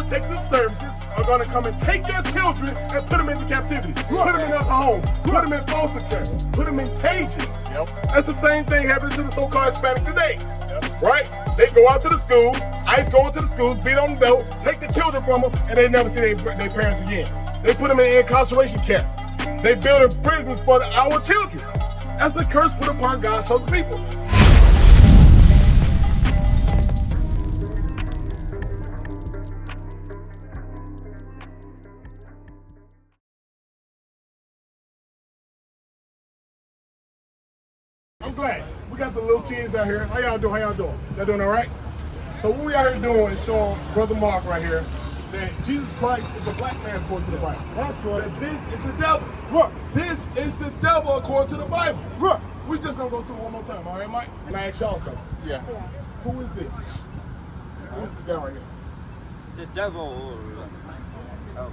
protective services are going to come and take your children and put them into captivity. Put them in other homes. Put them in foster care. Put them in cages. That's the same thing happening to the so-called Hispanics today. Right? They go out to the schools, ICE go into the schools, beat on the door, take the children from them, and they never see their parents again. They put them in incarceration camps. They build prisons for our children. That's a curse put upon God's chosen people. I'm glad. We got the little kids out here. How y'all doing? How y'all doing? Y'all doing all right? So what we out here doing is showing Brother Mark right here that Jesus Christ is a black man according to the Bible. That's right. That this is the devil. Right. This is the devil according to the Bible. Right. We just gonna go through it one more time, all right, Mike? And I ask y'all something. Yeah. Who is this? Who is this guy right here? The devil.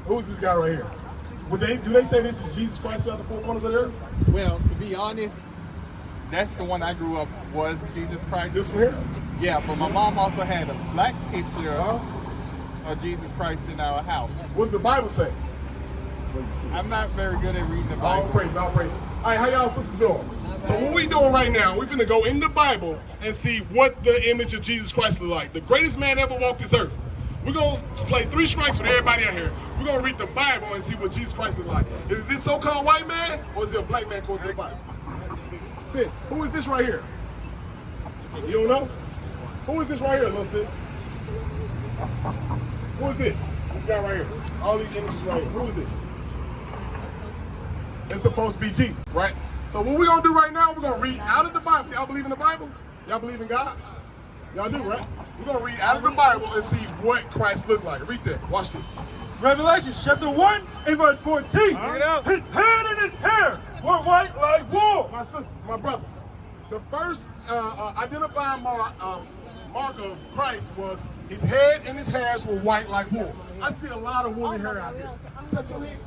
Who is this guy right here? Do they say this is Jesus Christ throughout the four corners of the earth? Well, to be honest, that's the one I grew up was Jesus Christ. This one here? Yeah, but my mom also had a black picture of Jesus Christ in our house. What did the Bible say? I'm not very good at reading the Bible. All praise, all praise. All right, how y'all sisters doing? So what we doing right now, we're gonna go in the Bible and see what the image of Jesus Christ look like. The greatest man ever walked this earth. We're gonna play 3 strikes with everybody out here. We're gonna read the Bible and see what Jesus Christ is like. Is this so-called white man or is it a black man according to the Bible? Sis, who is this right here? You don't know? Who is this right here, little sis? Who is this? This guy right here. All these images right here. Who is this? It's supposed to be Jesus, right? So what we're gonna do right now, we're gonna read out of the Bible. Y'all believe in the Bible? Y'all believe in God? Y'all do, right? We're gonna read out of the Bible and see what Christ looked like. Read that. Watch this. Revelation chapter 1 and verse 14. His head and his hair were white like wool. My sisters, my brothers, the first identifying mark of Christ was his head and his hairs were white like wool. I see a lot of woolly hair out here. Touch your head.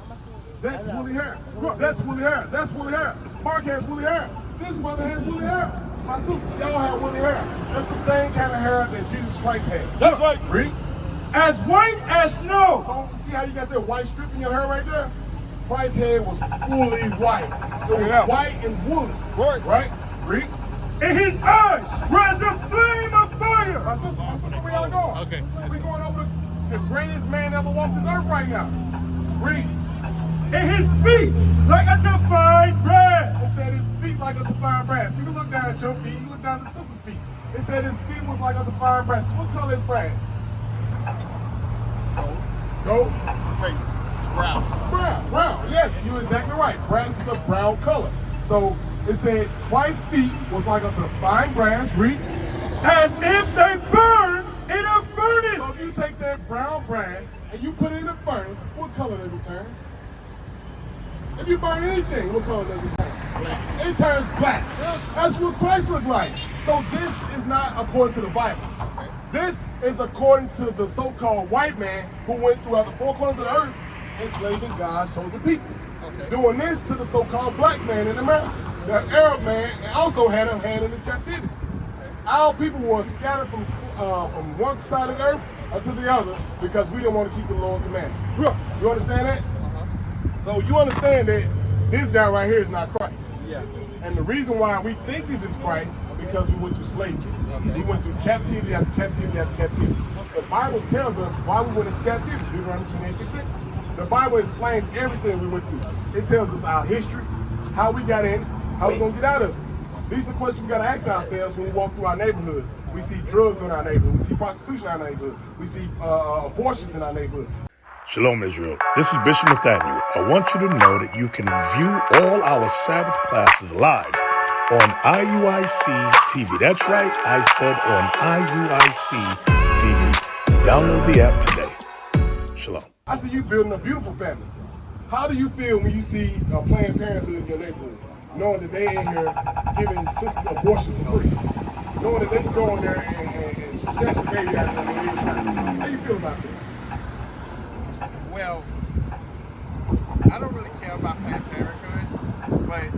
That's woolly hair. That's woolly hair. That's woolly hair. Mark has woolly hair. This brother has woolly hair. My sisters, y'all have woolly hair. That's the same kind of hair that Jesus Christ had. That's right. Read. As white as snow. So see how you got that white strip in your hair right there? Christ's hair was fully white. It was white and woolly. Right? Read. In his eyes was a flame of fire. My sister, where y'all going? Okay. We're going over the greatest man ever walked this earth right now. Read. In his feet like unto fine brass. It said his feet like unto fine brass. You can look down at your feet. You can look down at the sister's feet. It said his feet was like unto fine brass. What color is brass? Gold? Wait, brown. Brown. Yes, you're exactly right. Brass is a brown color. So it said Christ's feet was like unto fine brass. Read. As if they burn in a furnace. So if you take that brown brass and you put it in a furnace, what color does it turn? If you burn anything, what color does it turn? Black. It turns black. That's what Christ looked like. So this is not according to the Bible. This is according to the so-called white man who went throughout the 4 corners of the earth enslaving God's chosen people. Doing this to the so-called black man in America. The Arab man also had a hand in this captivity. Our people were scattered from one side of the earth to the other because we didn't want to keep the Lord's commandments. You understand that? So you understand that this guy right here is not Christ. Yeah. And the reason why we think this is Christ is because we went through slavery. We went through captivity after captivity after captivity. The Bible tells us why we went into captivity. Deuteronomy 28:15. The Bible explains everything we went through. It tells us our history, how we got in, how we're going to get out of it. These are the questions we got to ask ourselves when we walk through our neighborhoods. We see drugs in our neighborhood. We see prostitution in our neighborhood. We see abortions in our neighborhood. Shalom, Israel. This is Bishop Nathaniel. I want you to know that you can view all our Sabbath classes live on IUIC TV. That's right, I said on IUIC TV. Download the app today. Shalom. I see you building a beautiful family. How do you feel when you see Planned Parenthood in your neighborhood, knowing that they in here giving sisters abortions for free, knowing that they can go in there and snatch a baby out of them on the inside? How do you feel about that? Well, I don't really care about Planned Parenthood, but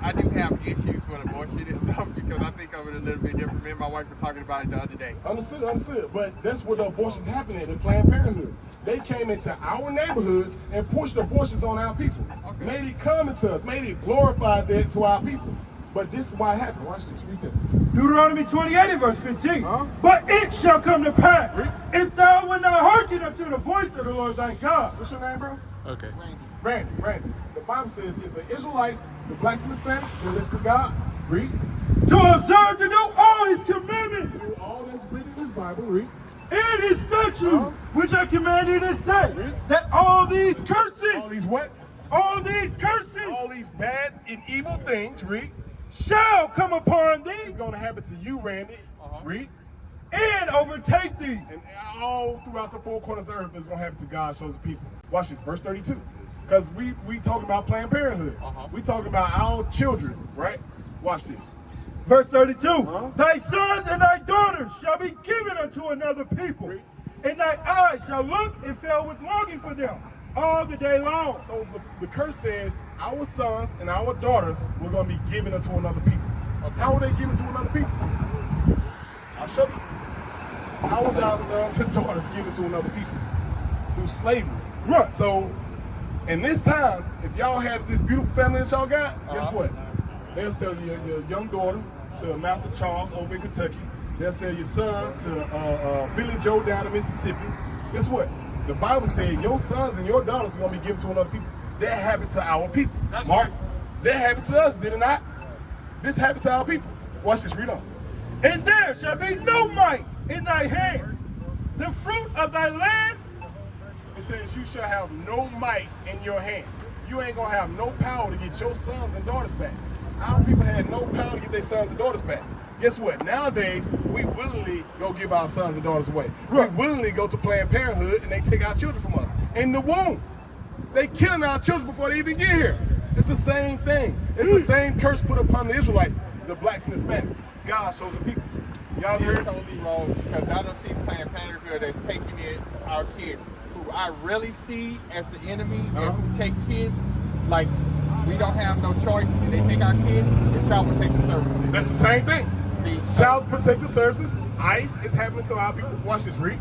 I do have issues with abortion and stuff because I think of it a little bit different. Me and my wife were talking about it the other day. Understood. But that's where the abortions happen at Planned Parenthood. They came into our neighborhoods and pushed abortions on our people. Okay. Made it common to us, made it glorified that to our people. But this is why it happened. Watch this. Read this. Deuteronomy 28 and verse 15. Huh? But it shall come to pass, Read. if thou wilt not hearken unto the voice of the Lord thy God. What's your name, bro? Okay. Randy. The Bible says if the Israelites, the blacks and Hispanics, they listen to God, read. To observe to do all his commandments Do all that's written in this Bible, read. and his statutes, Huh? which I command you this day, Read. that all these curses, All these what? all these curses All these bad and evil things, read. shall come upon It's thee going to happen to you, Randy. Read. and overtake thee. And all throughout the four corners of the earth, it's going to happen to God's chosen people. Watch this, verse 32. Because we talking about Planned Parenthood. We talking about our children, right? Watch this. Verse 32, Huh? thy sons and thy daughters shall be given unto another people, Read. and thy eyes shall look and fail with longing for them all the day long. So the curse says our sons and our daughters were going to be given unto another people. How were they given to another people? I'll show you. How was our sons and daughters given to another people? Through slavery. Right. So, in this time, if y'all had this beautiful family that y'all got, guess what? They'll sell your young daughter to Master Charles over in Kentucky. They'll sell your son to Billy Joe down in Mississippi. Guess what? The Bible said your sons and your daughters are going to be given to another people. That happened to our people. That's Mark, right. that happened to us, did it not? This happened to our people. Watch this, read on. And there shall be no might in thy hand, the fruit of thy land. It says you shall have no might in your hand. You ain't going to have no power to get your sons and daughters back. Our people had no power to get their sons and daughters back. Guess what? Nowadays, we willingly go give our sons and daughters away. Right. We willingly go to Planned Parenthood and they take our children from us. In the womb. They killing our children before they even get here. It's the same thing. It's the same curse put upon the Israelites, the blacks and Hispanics. God's chosen people. Y'all You're heard? totally wrong because I don't see Planned Parenthood as taking in our kids, who I really see as the enemy and who take kids like we don't have no choice. And they take our kids, the Child Protective Services. That's the same thing. See, Child Protective Services, ICE is happening to our people. Watch this, read.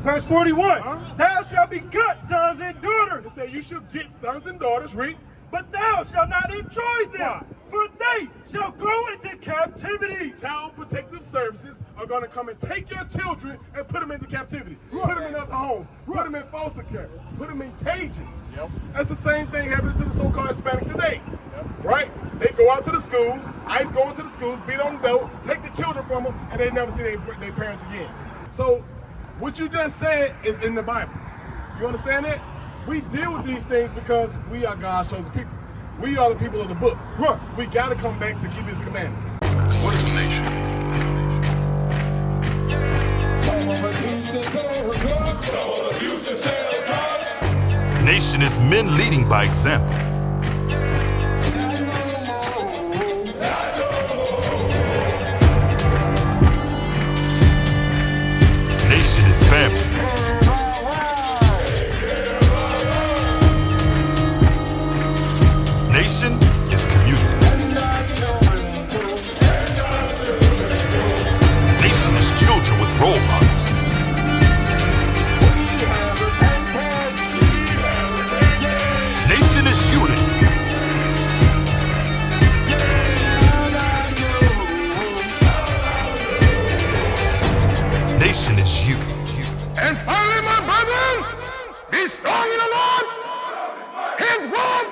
Verse 41, Huh? thou shalt beget sons and daughters, It said you should get sons and daughters, read. but thou shalt not enjoy them, for they shall go into captivity. Child Protective Services are going to come and take your children and put them into captivity. Put them in other homes. Put them in foster care. Put them in cages. Yep. That's the same thing happening to the so-called Hispanics today. Right? They go out to the schools, ICE go into the schools, beat on the door, take the children from them, and they never see their parents again. So, what you just said is in the Bible. You understand that? We deal with these things because we are God's chosen people. We are the people of the book. Right. We got to come back to keep his commandments. What is a nation? Nation is men leading by example. Nation is family. Nation is community. Nation is children with role models. Nation is unity. Nation is you. And finally, my brethren, be strong in the Lord. His word